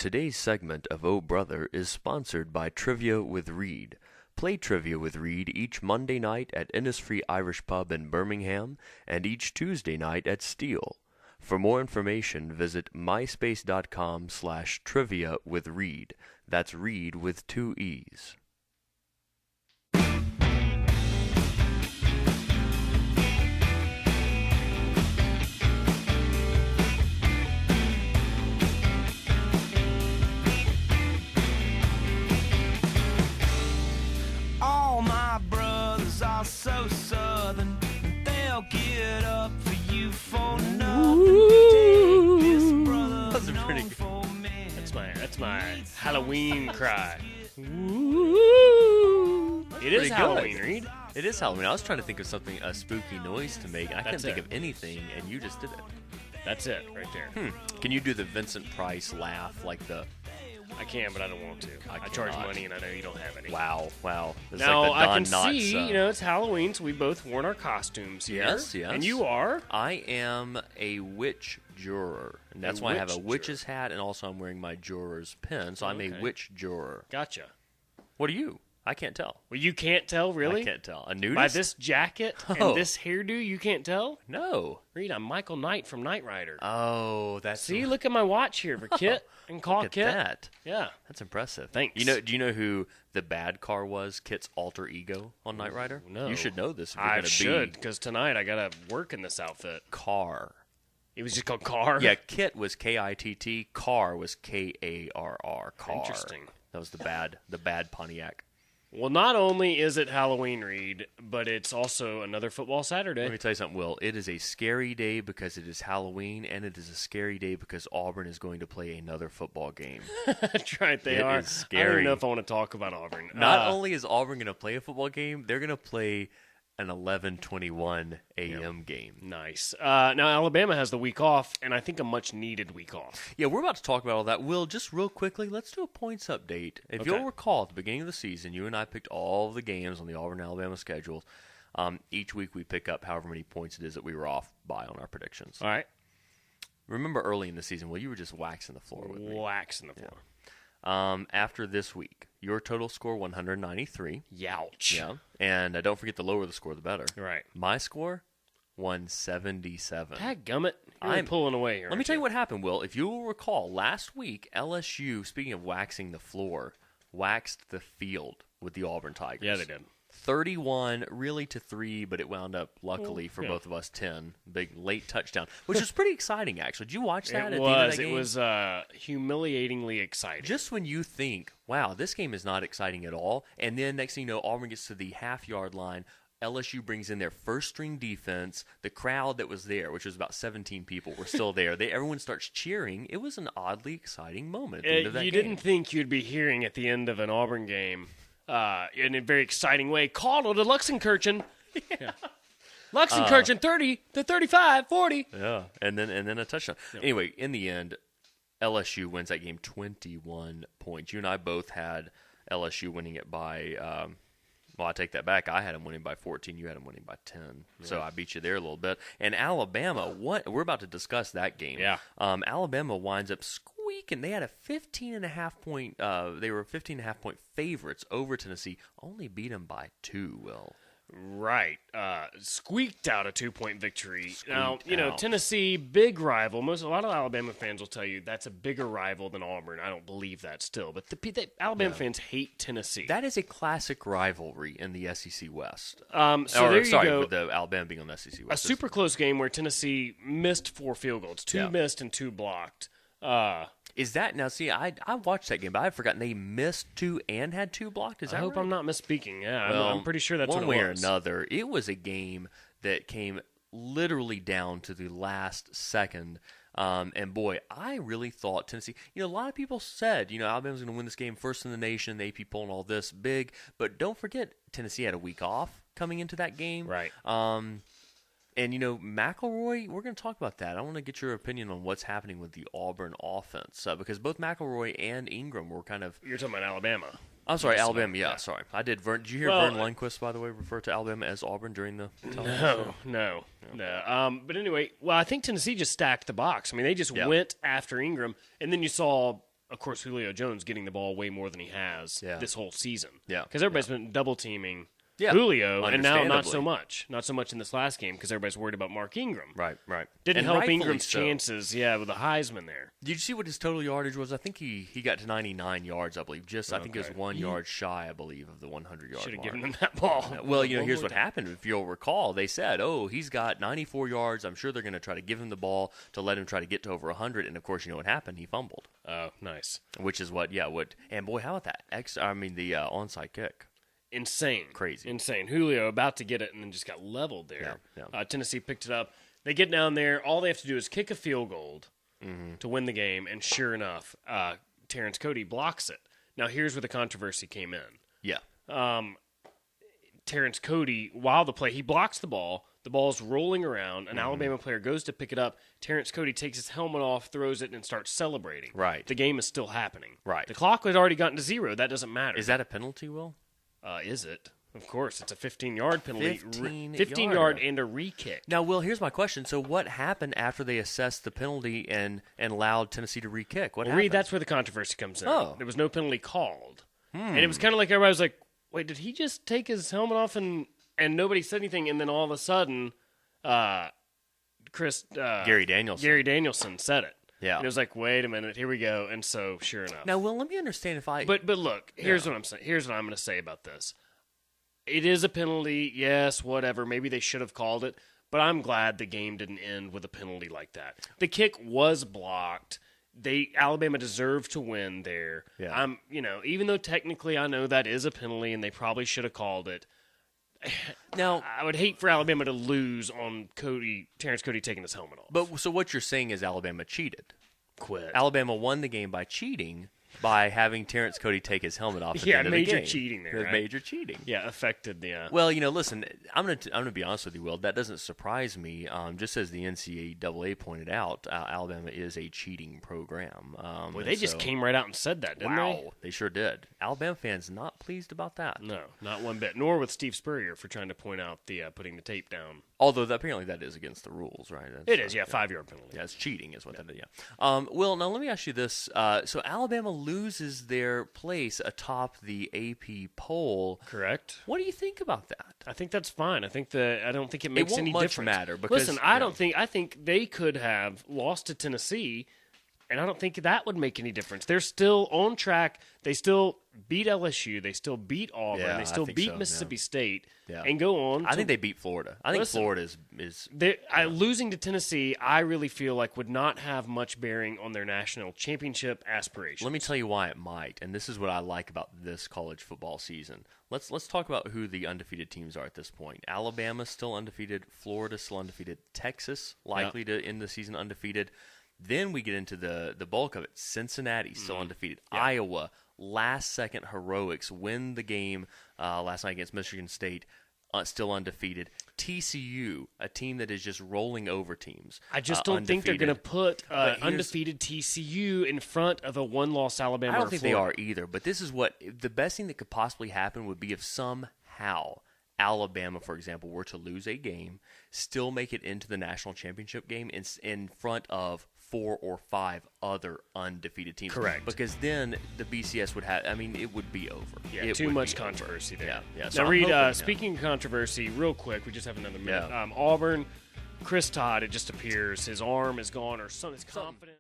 Today's segment of Oh Brother is sponsored by Trivia with Reed. Play Trivia with Reed each Monday night at Innisfree Irish Pub in Birmingham and each Tuesday night at Steel. For more information, visit myspace.com/trivia with Reed. That's Reed with 2 E's. All my brothers are so southern, they'll get up for you for nothing. Take this brother That's pretty known good. for men. That's my Halloween cry. It Pretty is good. Halloween, Reed. It is Halloween. I was trying to think of something, a spooky noise to make, and I couldn't That's think it. of anything, and you just did it. That's it right there. Can you do the Vincent Price laugh, like the I can, but I don't want to. I charge cannot. money, and I know you don't have any. wow? It's Now like the I Don can Knotts, see, it's Halloween, so we both worn our costumes here. Yes. And you are. I am a witch juror, and that's why I have a witch witch's hat, and also I'm wearing my juror's pin, so I'm a Okay. witch juror. Gotcha. What are you? I can't tell. Well, you can't tell, really? I can't tell. A nudist? By this jacket Oh. and this hairdo, you can't tell? No. Reed, I'm Michael Knight from Knight Rider. Oh, that's See, look at my watch here for Kit and Call look at Kit. that. Yeah. That's impressive. Thanks. Do you know who the bad car was? Kit's alter ego on Knight Rider. No. You should know this. If you're I gonna should, be because tonight I got to work in this outfit. Car. It was just called Car? Yeah, Kit was Kitt. Car was Karr. Car. Interesting. That was the bad Pontiac. Well, not only is it Halloween, Reed, but it's also another football Let Saturday. me tell you something, Will. It is a scary day because it is Halloween, and it is a scary day because Auburn is going to play another football game. That's right, they It are. is I don't scary. even know if I want to talk about Auburn. Not only is Auburn going to play a football game, they're going to play an 11:21 a.m. game. Nice. Now, Alabama has the week off, and I think a much-needed week off. Yeah, we're about to talk about all that. Will, just real quickly, let's do a points update. If Okay. you'll recall, at the beginning of the season, you and I picked all of the games on the Auburn-Alabama schedule. Each week we pick up however many points it is that we were off by on our predictions. All right? Remember early in the season, Will, you were just waxing the floor with me. Waxing the floor. After this week, your total score 193. Youch. Yeah. And don't forget, the lower the score, the better. Right. My score, 177. Dadgummit. You're I'm pulling away here. Let me tell you what happened, Will. If you will recall, last week, LSU, speaking of waxing the floor, waxed the field with the Auburn Tigers. Yeah, they did. 31 really to 3, but it wound up, luckily for yeah. both of us, 10. Big late touchdown, which was pretty exciting, actually. Did you watch that It at the end of was. that It game? was humiliatingly exciting. Just when you think, wow, this game is not exciting at all, and then next thing you know, Auburn gets to the half-yard line, LSU brings in their first-string defense. The crowd that was there, which was about 17 people, were still there. Everyone starts cheering. It was an oddly exciting moment at the end of that you game. didn't think you'd be hearing at the end of an Auburn game in a very exciting way, call to Luxenkirchen. Yeah. Luxenkirchen 30 to 35, 40. Yeah, and then a touchdown. Anyway, in the end, LSU wins that game 21 points. You and I both had LSU winning it by well, I take that back. I had them winning by 14. You had them winning by 10. Yeah. So I beat you there a little bit. And Alabama, we're about to discuss that game. Yeah. Alabama winds up squeaking. They had a 15.5 point. They were 15.5 point favorites over Tennessee. Only beat them by 2. Will. Right. Squeaked out a 2-point victory. Now, Squeaked out. Tennessee, big rival. A lot of Alabama fans will tell you that's a bigger rival than Auburn. I don't believe that still. But the Alabama fans hate Tennessee. That is a classic rivalry in the SEC West. So there you go. With the Alabama being on the SEC A West. super close game where Tennessee missed 4 field goals. 2 Yeah. missed and 2 blocked. Is that now? See, I watched that game, but I've forgotten they missed 2 and had 2 blocked. Is that I hope right? I'm not misspeaking. Yeah, Well, I'm pretty sure that's one what it way was. or another. It was a game that came literally down to the last second. And boy, I really thought Tennessee. A lot of people said, Alabama's going to win this game, first in the nation, the AP poll and all this big. But don't forget, Tennessee had a week off coming into that game. Right. And, McElroy, we're going to talk about that. I want to get your opinion on what's happening with the Auburn offense because both McElroy and Ingram were kind of. You're talking about Alabama. I'm sorry, Yes, Alabama. Yeah, yeah. sorry. I did. Did you hear Well, Vern Lundquist, by the way, refer to Alabama as Auburn during the television show? No. But anyway, I think Tennessee just stacked the box. I mean, they just Yeah. went after Ingram, and then you saw of course, Julio Jones getting the ball way more than he has Yeah. this whole season. Yeah. Because everybody's been double teaming Yeah. Julio, and now not so Understandably. much. Not so much in this last game because everybody's worried about Mark Ingram. Right. Didn't And help rightfully Ingram's so. chances, with the Heisman there. Did you see what his total yardage was? I think he got to 99 yards, I believe. I think it was Okay. 1 yard shy, I believe, of the 100-yard Should have mark. given him that ball. Well, One here's more what time. happened. If you'll recall, they said, he's got 94 yards. I'm sure they're going to try to give him the ball to let him try to get to over 100. And, of course, you know what happened? He fumbled. Oh, nice. Which is and boy, how about that? The onside kick. Insane. Crazy. Insane. Julio about to get it and then just got leveled there. Yeah. Tennessee picked it up. They get down there. All they have to do is kick a field goal Mm-hmm. to win the game. And sure enough, Terrence Cody blocks it. Now, here's where the controversy came in. Yeah. Terrence Cody, while the play, he blocks the ball. The ball's rolling around. An Alabama player goes to pick it up. Terrence Cody takes his helmet off, throws it, and starts celebrating. Right. The game is still happening. Right. The clock had already gotten to 0. That doesn't matter. Is that a penalty, Will? Is it? Of course. It's a 15-yard penalty. 15 yard and a re-kick. Now, Will, here's my question. So what happened after they assessed the penalty and allowed Tennessee to re-kick? What happened? Reed, that's where the controversy comes in. Oh. There was no penalty called. And it was kind of like everybody was like, wait, did he just take his helmet off and nobody said anything? And then all of a sudden, Gary Danielson said it. Yeah. And it was like, wait a minute, here we go. And so, sure enough. Now, Will, let me understand if I... But look, here's what I'm saying. Here's what I'm going to say about this. It is a penalty, yes, whatever. Maybe they should have called it, but I'm glad the game didn't end with a penalty like that. The kick was blocked. Alabama deserved to win there. Yeah. Even though technically I know that is a penalty and they probably should have called it. Now, I would hate for Alabama to lose on Terrence Cody taking his helmet off. but so what you're saying is Alabama cheated. Quit. Alabama won the game by cheating by having Terrence Cody take his helmet off at the end of the major game. cheating there, right? Major cheating. Yeah, affected the. Well, listen, I'm gonna be honest with you, Will. That doesn't surprise me. Just as the NCAA pointed out, Alabama is a cheating program. Boy, they just came right out and said that, didn't they? They sure did. Alabama fans not pleased about that. No, not one bit. Nor with Steve Spurrier for trying to point out the putting the tape down. Although apparently that is against the rules, right? It is, 5-yard penalty. Yeah, it's cheating is what that is, yeah. Will, now let me ask you this. So Alabama loses their place atop the AP poll. Correct. What do you think about that? I think that's fine. I don't think it makes won't any much difference. matter because- listen, I think they could have lost to Tennessee, and I don't think that would make any difference. They're still on track. They still beat LSU. They still beat Auburn. Yeah, they I still think beat so, Mississippi yeah. State Yeah. and go on. I think they beat Florida. I think Listen, Florida is losing to Tennessee, I really feel like would not have much bearing on their national championship aspirations. Let me tell you why it might, and this is what I like about this college football season. Let's talk about who the undefeated teams are at this point. Alabama's still undefeated. Florida's still undefeated. Texas likely to end the season undefeated. Then we get into the bulk of it. Cincinnati still undefeated. Yeah. Iowa, last-second heroics, win the game last night against Michigan State, still undefeated. TCU, a team that is just rolling over teams. I just don't think they're going to put But here's- undefeated TCU in front of a one-loss Alabama. I don't or think Florida. they are either. But this is what the best thing that could possibly happen would be if somehow Alabama, for example, were to lose a game, still make it into the national championship game in front of 4 or 5 other undefeated teams. Correct. Because then the BCS would have. I mean, it would be over. Yeah, It too would much be over. controversy there. Yeah. So Now, I'm Reed, hoping, speaking of controversy, real quick, we just have another minute. Yeah. Auburn, Chris Todd, it just appears his arm is gone or something. It's confident.